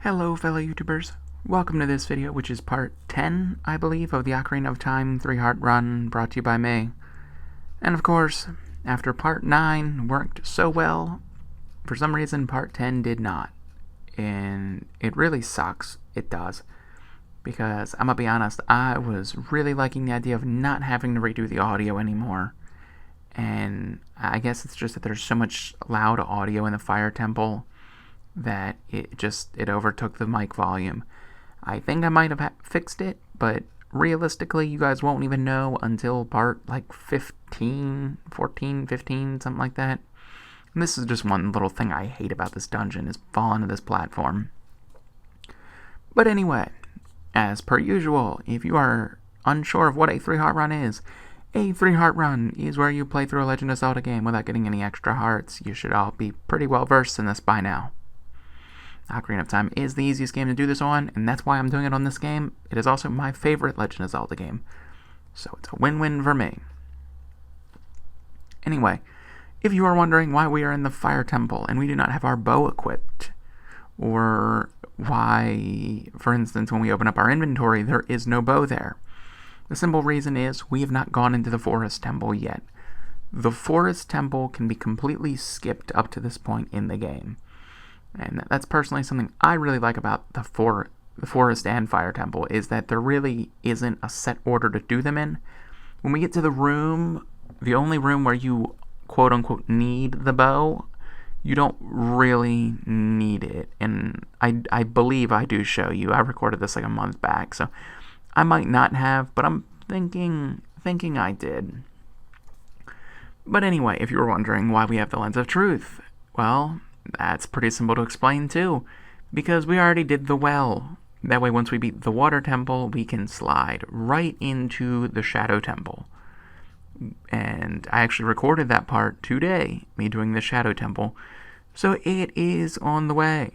Hello fellow YouTubers, welcome to this video which is part 10, I believe, of the Ocarina of Time 3-Heart Run brought to you by me. And of course, after part 9 worked so well, for some reason part 10 did not. And it really sucks, it does. Because, I'm gonna be honest, I was really liking the idea of not having to redo the audio anymore. And I guess it's just that there's so much loud audio in the Fire Temple that it overtook the mic volume. I think I might have fixed it, but realistically you guys won't even know until part like 14, 15, something like that. And this is just one little thing I hate about this dungeon, is falling to this platform. But anyway, as per usual, if you are unsure of what a 3-heart run is, a 3-heart run is where you play through a Legend of Zelda game without getting any extra hearts. You should all be pretty well versed in this by now. Ocarina of Time is the easiest game to do this on, and that's why I'm doing it on this game. It is also my favorite Legend of Zelda game, so it's a win-win for me. Anyway, if you are wondering why we are in the Fire Temple and we do not have our bow equipped, or why, for instance, when we open up our inventory, there is no bow there, the simple reason is we have not gone into the Forest Temple yet. The Forest Temple can be completely skipped up to this point in the game. And that's personally something I really like about the Forest and Fire Temple, is that there really isn't a set order to do them in. When we get to the room, the only room where you quote-unquote need the bow, you don't really need it. And I believe I do show you. I recorded this like a month back, so I might not have, but I'm thinking I did. But anyway, if you were wondering why we have the Lens of Truth, well, that's pretty simple to explain too, because we already did the well. That way once we beat the Water Temple, we can slide right into the Shadow Temple. And I actually recorded that part today, me doing the Shadow Temple, so it is on the way.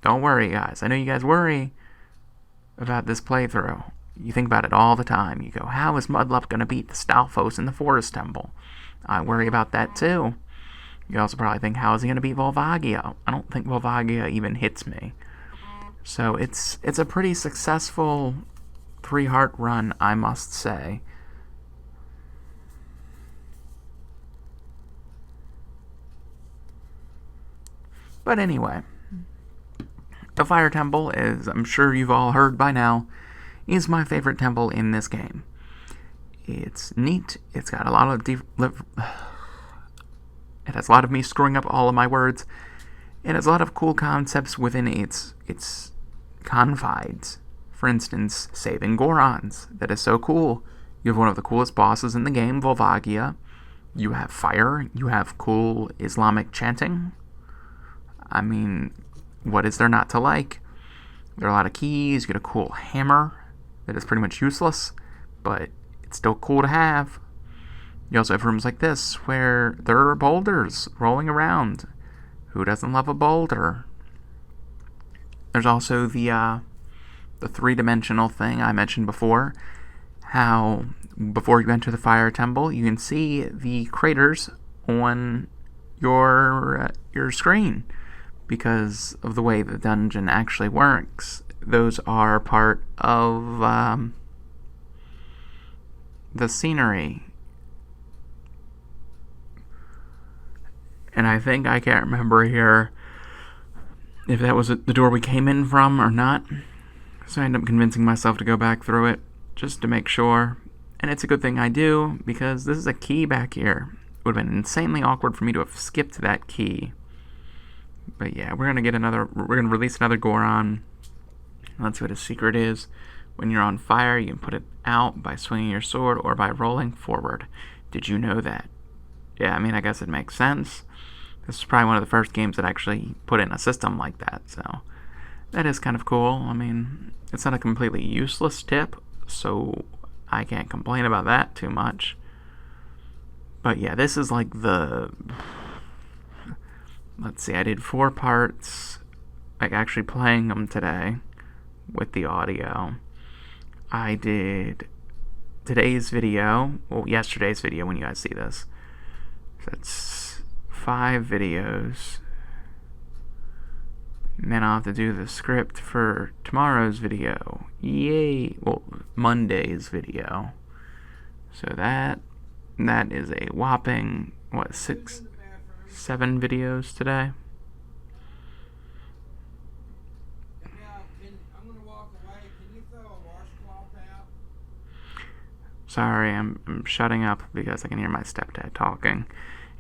Don't worry guys, I know you guys worry about this playthrough. You think about it all the time. You go, how is Mudlup going to beat the Stalfos in the Forest Temple? I worry about that too. You also probably think, how is he going to beat Volvagia? I don't think Volvagia even hits me. So it's a pretty successful 3-heart run, I must say. But anyway, the Fire Temple, as I'm sure you've all heard by now, is my favorite temple in this game. It's neat. It's got a lot of it has a lot of me screwing up all of my words. It has a lot of cool concepts within its confines. For instance, saving Gorons. That is so cool. You have one of the coolest bosses in the game, Volvagia. You have fire. You have cool Islamic chanting. I mean, what is there not to like? There are a lot of keys. You get a cool hammer that is pretty much useless, but it's still cool to have. You also have rooms like this where there are boulders rolling around. Who doesn't love a boulder? There's also the three-dimensional thing I mentioned before. How before you enter the Fire Temple, you can see the craters on your screen because of the way the dungeon actually works. Those are part of the scenery. And I think I can't remember here if that was the door we came in from or not. So I ended up convincing myself to go back through it just to make sure. And it's a good thing I do, because this is a key back here. It would have been insanely awkward for me to have skipped that key. But yeah, we're gonna release another Goron. Let's see what his secret is. When you're on fire, you can put it out by swinging your sword or by rolling forward. Did you know that? Yeah, I mean, I guess it makes sense. This is probably one of the first games that actually put in a system like that, so that is kind of cool. I mean, it's not a completely useless tip, so I can't complain about that too much. But yeah, this is like let's see, I did 4 parts, like actually playing them today with the audio. I did today's video, well, yesterday's video when you guys see this. So that's 5 videos. And then I'll have to do the script for tomorrow's video. Yay! Well, Monday's video. So that is a whopping, 7 videos today? Sorry, I'm shutting up because I can hear my stepdad talking.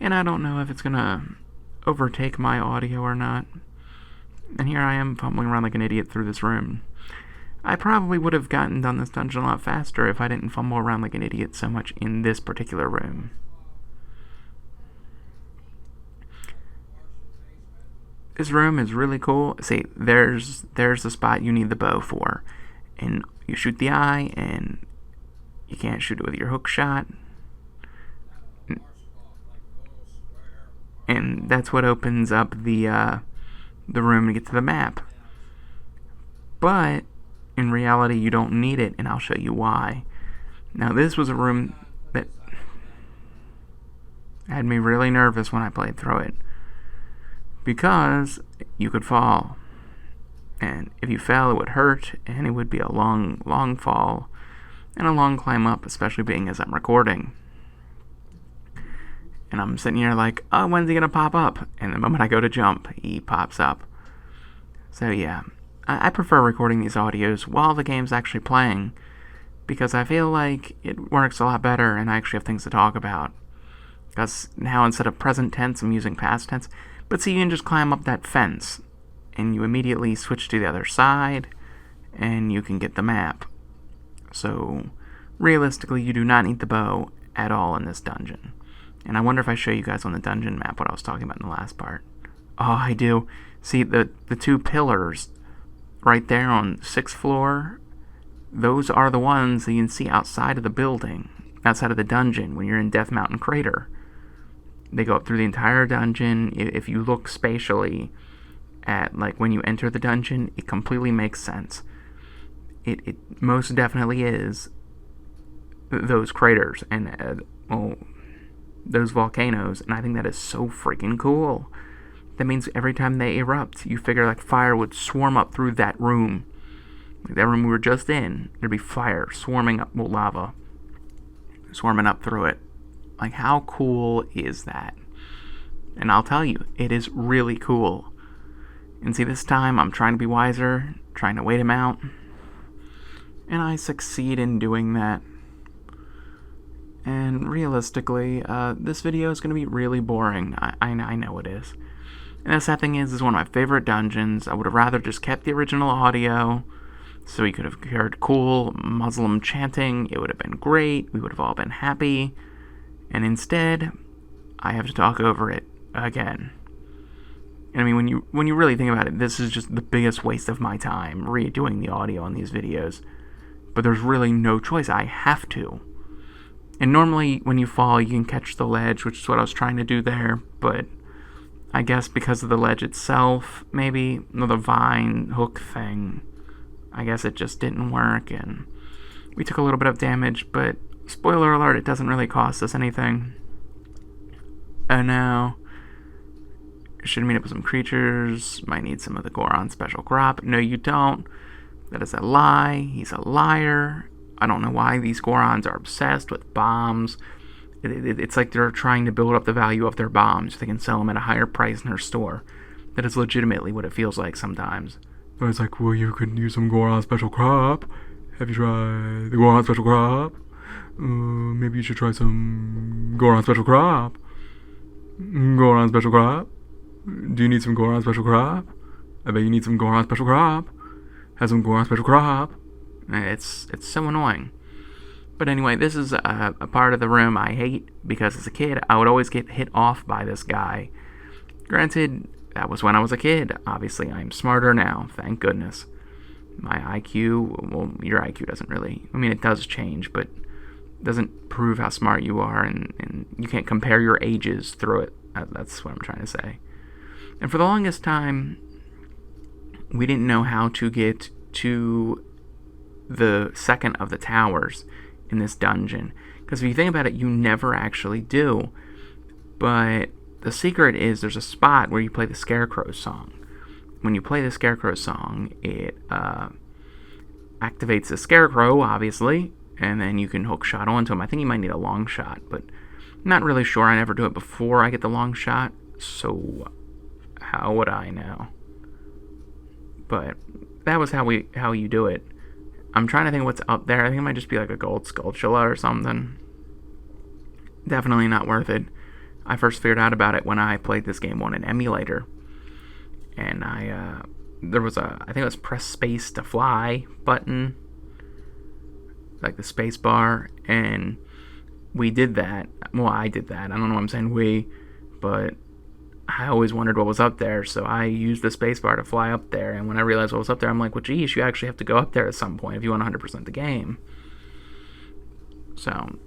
And I don't know if it's gonna overtake my audio or not. And here I am fumbling around like an idiot through this room. I probably would have done this dungeon a lot faster if I didn't fumble around like an idiot so much in this particular room. This room is really cool. See, there's the spot you need the bow for. And you shoot the eye, and you can't shoot it with your hook shot. And that's what opens up the room to get to the map. But in reality, you don't need it, and I'll show you why. Now, this was a room that had me really nervous when I played through it, because you could fall, and if you fell, it would hurt, and it would be a long, long fall, and a long climb up, especially being as I'm recording. And I'm sitting here like, oh, when's he gonna pop up? And the moment I go to jump, he pops up. So yeah, I prefer recording these audios while the game's actually playing, because I feel like it works a lot better and I actually have things to talk about. Because now instead of present tense, I'm using past tense. But see, you can just climb up that fence, and you immediately switch to the other side, and you can get the map. So, realistically, you do not need the bow at all in this dungeon. And I wonder if I show you guys on the dungeon map what I was talking about in the last part. Oh, I do. See, the 2 pillars right there on 6th floor, those are the ones that you can see outside of the building, outside of the dungeon when you're in Death Mountain Crater. They go up through the entire dungeon. If you look spatially at, like, when you enter the dungeon, it completely makes sense. It most definitely is those craters and, those volcanoes, and I think that is so freaking cool. That means every time they erupt, you figure, like, fire would swarm up through that room. Like that room we were just in, there'd be fire swarming up, lava swarming up through it. Like, how cool is that? And I'll tell you, it is really cool. And see, this time I'm trying to be wiser, trying to wait him out, and I succeed in doing that. And realistically, this video is going to be really boring. I know it is. And the sad thing is, this is one of my favorite dungeons. I would have rather just kept the original audio, so you could have heard cool Muslim chanting. It would have been great. We would have all been happy. And instead, I have to talk over it again. And I mean, when you really think about it, this is just the biggest waste of my time redoing the audio on these videos. But there's really no choice. I have to. And normally, when you fall, you can catch the ledge, which is what I was trying to do there. But I guess because of the ledge itself, maybe, the vine hook thing, I guess it just didn't work. And we took a little bit of damage, but spoiler alert, it doesn't really cost us anything. Oh no. Should meet up with some creatures. Might need some of the Goron special crop. No, you don't. That is a lie. He's a liar. I don't know why these Gorons are obsessed with bombs. It's like they're trying to build up the value of their bombs so they can sell them at a higher price in their store. That is legitimately what it feels like sometimes. But it's like, well, you could use some Goron special crop. Have you tried the Goron special crop? Maybe you should try some Goron special crop. Goron special crop? Do you need some Goron special crop? I bet you need some Goron special crop. Have some Goron special crop. It's so annoying. But anyway, this is a part of the room I hate, because as a kid, I would always get hit off by this guy. Granted, that was when I was a kid. Obviously, I'm smarter now, thank goodness. My IQ, well, your IQ doesn't really, I mean, it does change, but it doesn't prove how smart you are, and you can't compare your ages through it. That's what I'm trying to say. And for the longest time, we didn't know how to get to the second of the towers in this dungeon. Because if you think about it, you never actually do. But the secret is there's a spot where you play the Scarecrow song. when you play the Scarecrow song, it activates the Scarecrow, obviously, and then you can hook shot onto him. I think you might need a long shot, but I'm not really sure. I never do it before I get the long shot, so how would I know? But that was how you do it. I'm trying to think what's up there. I think it might just be like a gold Skulltula or something. Definitely not worth it. I first figured out about it when I played this game on an emulator. And there was I think it was press space to fly button. Like the space bar. And we did that. Well, I did that. I don't know why I'm saying we. But I always wondered what was up there, so I used the spacebar to fly up there, and when I realized what was up there, I'm like, well, geez, you actually have to go up there at some point if you want 100% the game. So,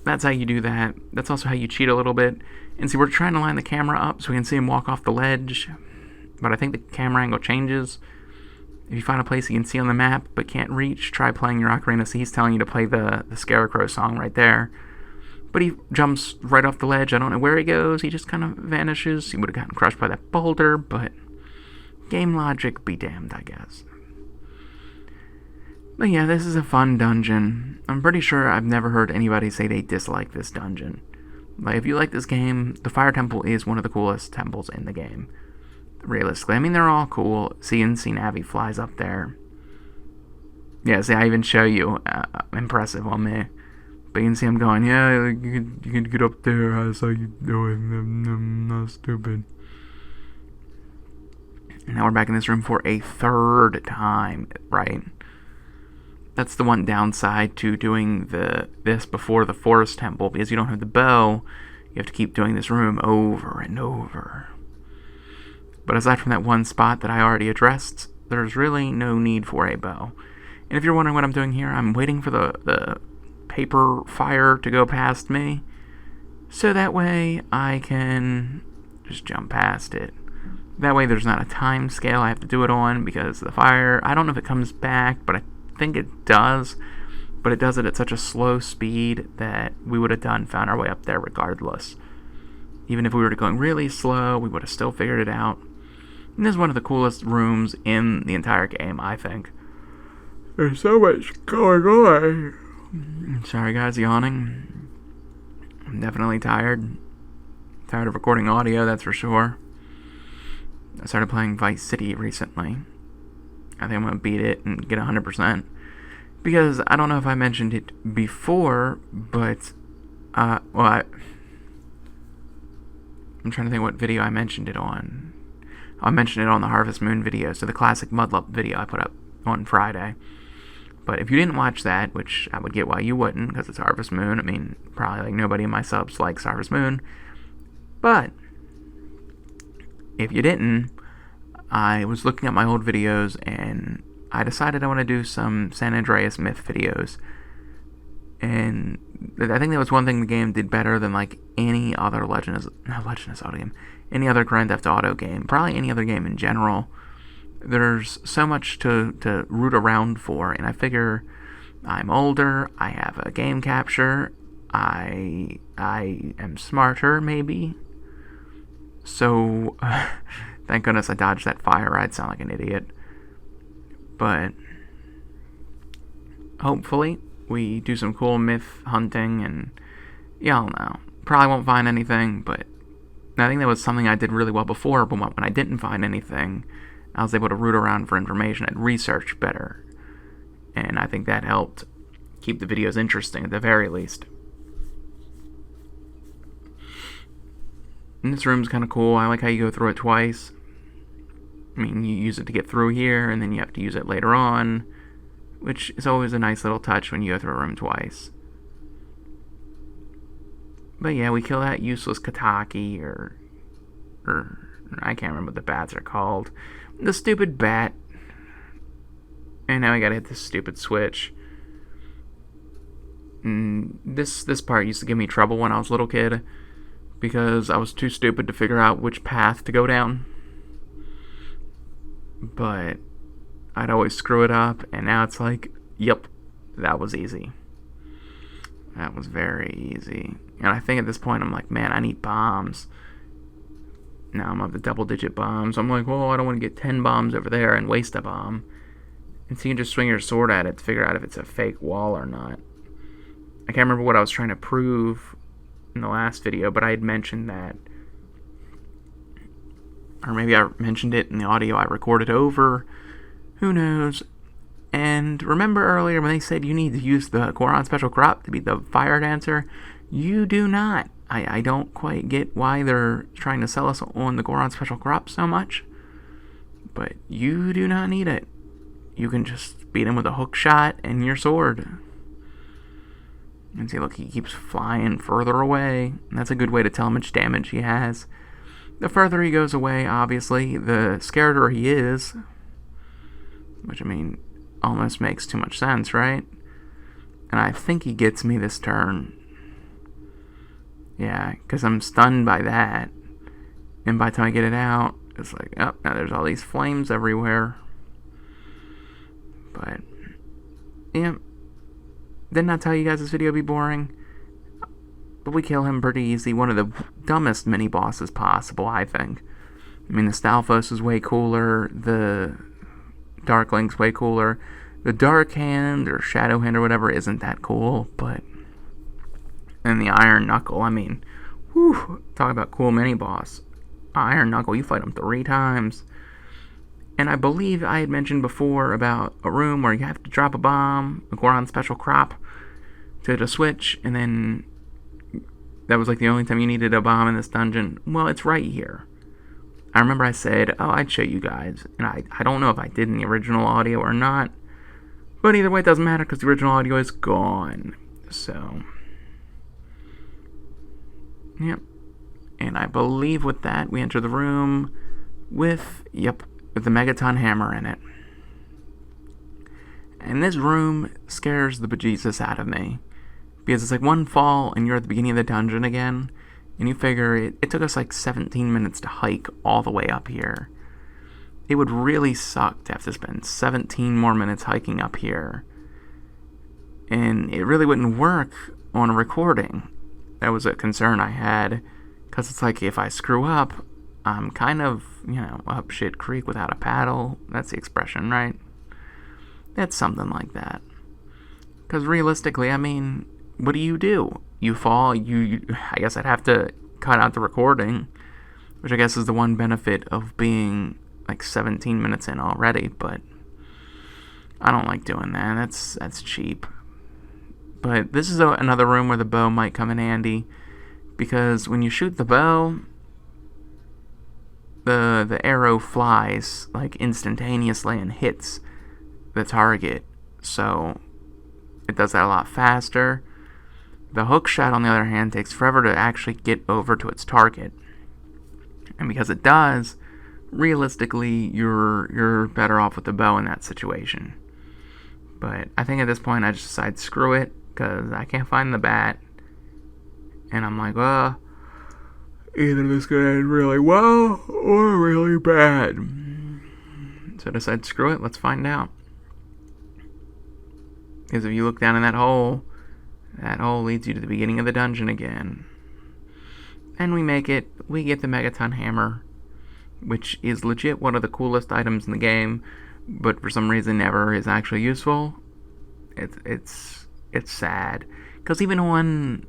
that's how you do that. That's also how you cheat a little bit. And see, we're trying to line the camera up so we can see him walk off the ledge, but I think the camera angle changes. If you find a place you can see on the map but can't reach, try playing your ocarina. So he's telling you to play the Scarecrow song right there. But he jumps right off the ledge. I don't know where he goes. He just kind of vanishes. He would have gotten crushed by that boulder, but game logic be damned, I guess. But yeah, this is a fun dungeon. I'm pretty sure I've never heard anybody say they dislike this dungeon. Like, if you like this game, the Fire Temple is one of the coolest temples in the game. Realistically. I mean, they're all cool. CNC Navi flies up there. Yeah, see, I even show you. Impressive on me. But you can see him going, yeah, you can get up there. I saw you doing. I'm not stupid. And now we're back in this room for a third time, right? That's the one downside to doing this before the Forest Temple, because you don't have the bow. You have to keep doing this room over and over. But aside from that one spot that I already addressed, there's really no need for a bow. And if you're wondering what I'm doing here, I'm waiting for the paper fire to go past me, so that way I can just jump past it. That way there's not a time scale I have to do it on, because the fire, I don't know if it comes back, but I think it does, but it does it at such a slow speed that we would have found our way up there regardless. Even if we were going really slow, we would have still figured it out. And this is one of the coolest rooms in the entire game, I think. There's so much going on. Sorry guys, yawning. I'm definitely tired. Tired of recording audio, that's for sure. I started playing Vice City recently. I think I'm going to beat it and get 100%. Because I don't know if I mentioned it before, but I'm trying to think what video I mentioned it on. I mentioned it on the Harvest Moon video, so the classic Mudlup video I put up on Friday. But if you didn't watch that, which I would get why you wouldn't, because it's Harvest Moon. I mean, probably like nobody in my subs likes Harvest Moon. But if you didn't, I was looking at my old videos and I decided I want to do some San Andreas Myth videos. And I think that was one thing the game did better than like any other Legend of Zelda game, any other Grand Theft Auto game, probably any other game in general. There's so much to root around for, and I figure I'm older, I have a game capture, I am smarter, maybe. So, thank goodness I dodged that fire. I'd sound like an idiot. But, hopefully, we do some cool myth hunting, and y'all know. Probably won't find anything, but I think that was something I did really well before, but when I didn't find anything, I was able to root around for information and research better. And I think that helped keep the videos interesting at the very least. And this room's kind of cool. I like how you go through it twice. I mean, you use it to get through here, and then you have to use it later on, which is always a nice little touch when you go through a room twice. But yeah, we kill that useless Kataki, or I can't remember what the bats are called. The stupid bat. And now I gotta hit this stupid switch. This part used to give me trouble when I was a little kid, because I was too stupid to figure out which path to go down. But I'd always screw it up, and now it's like, yep, that was easy. That was very easy. And I think at this point I'm like, man, I need bombs. Now I'm up to double-digit bombs. I'm like, well, I don't want to get 10 bombs over there and waste a bomb. And so you can just swing your sword at it to figure out if it's a fake wall or not. I can't remember what I was trying to prove in the last video, but I had mentioned that. Or maybe I mentioned it in the audio I recorded over. Who knows? And remember earlier when they said you need to use the Goron Special Crop to beat the Fire Dancer? You do not. I don't quite get why they're trying to sell us on the Goron Special Crop so much. But you do not need it. You can just beat him with a hook shot and your sword. And see, look, he keeps flying further away. And that's a good way to tell how much damage he has. The further he goes away, obviously, the scarier he is. Which, I mean, almost makes too much sense, right? And I think he gets me this turn. Yeah, because I'm stunned by that. And by the time I get it out, it's like, oh, now there's all these flames everywhere. But, yeah. Didn't I tell you guys this video would be boring? But we kill him pretty easy. One of the dumbest mini-bosses possible, I think. I mean, the Stalfos is way cooler. The Dark Link's way cooler. The Dark Hand or Shadow Hand or whatever isn't that cool, but... And the Iron Knuckle, I mean... Whew, talk about cool mini-boss. Iron Knuckle, you fight him 3 times. And I believe I had mentioned before about a room where you have to drop a bomb, a Goron Special Crop, to hit a switch, and then that was like the only time you needed a bomb in this dungeon. Well, it's right here. I remember I said, oh, I'd show you guys, and I don't know if I did in the original audio or not, but either way, it doesn't matter because the original audio is gone. So, yep. And I believe with that, we enter the room with, with the Megaton Hammer in it. And this room scares the bejesus out of me. Because it's like one fall and you're at the beginning of the dungeon again. And you figure it took us like 17 minutes to hike all the way up here. It would really suck to have to spend 17 more minutes hiking up here. And it really wouldn't work on a recording. That was a concern I had. Because it's like if I screw up, I'm kind of, up shit creek without a paddle. That's the expression, right? It's something like that. Because realistically, I mean, what do? You fall, I guess I'd have to cut out the recording, which I guess is the one benefit of being like 17 minutes in already, but I don't like doing that. That's cheap. But this is another room where the bow might come in handy, because when you shoot the bow, the arrow flies like instantaneously and hits the target, so it does that a lot faster. The hook shot, on the other hand, takes forever to actually get over to its target, and because it does, realistically, you're better off with the bow in that situation. But I think at this point I just decide screw it, because I can't find the bat, and I'm like, well, either this could end really well or really bad. So I decide screw it, let's find out. Because if you look down in that hole leads you to the beginning of the dungeon again. And we make it. We get the Megaton Hammer, which is legit one of the coolest items in the game, but for some reason never is actually useful. It's sad. Because even when,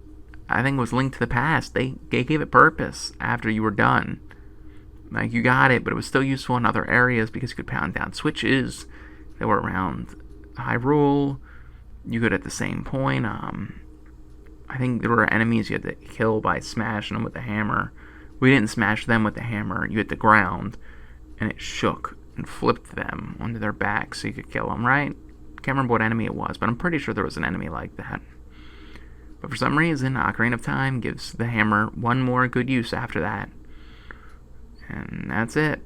I think it was Link to the Past, they gave it purpose after you were done. Like, you got it, but it was still useful in other areas because you could pound down switches that were around Hyrule. You could at the same point, I think there were enemies you had to kill by smashing them with the hammer. We didn't smash them with the hammer. You hit the ground, and it shook and flipped them onto their backs so you could kill them, right? Can't remember what enemy it was, but I'm pretty sure there was an enemy like that. But for some reason, Ocarina of Time gives the hammer one more good use after that. And that's it.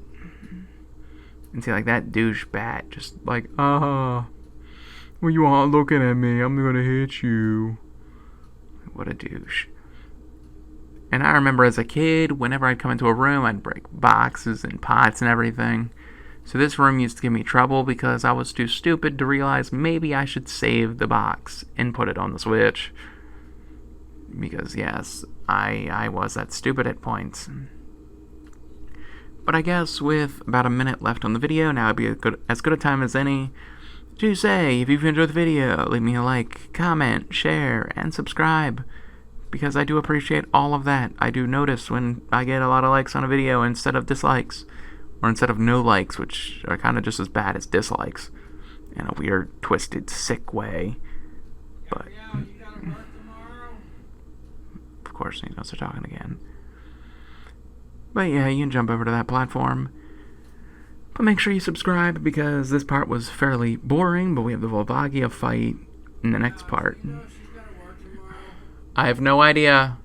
And see, like, that douche bat, just like, well, you aren't looking at me, I'm gonna hit you. What a douche. And I remember as a kid, whenever I'd come into a room, I'd break boxes and pots and everything. So this room used to give me trouble because I was too stupid to realize maybe I should save the box and put it on the Switch. Because, yes, I was that stupid at points. But I guess with about a minute left on the video, now would be as good a time as any to say, if you've enjoyed the video, leave me a like, comment, share, and subscribe, because I do appreciate all of that. I do notice when I get a lot of likes on a video instead of dislikes, or instead of no likes, which are kind of just as bad as dislikes, in a weird, twisted, sick way. But, of course, he knows they're talking again. But yeah, you can jump over to that platform. But make sure you subscribe, because this part was fairly boring, but we have the Volvagia fight in the next part. I have no idea.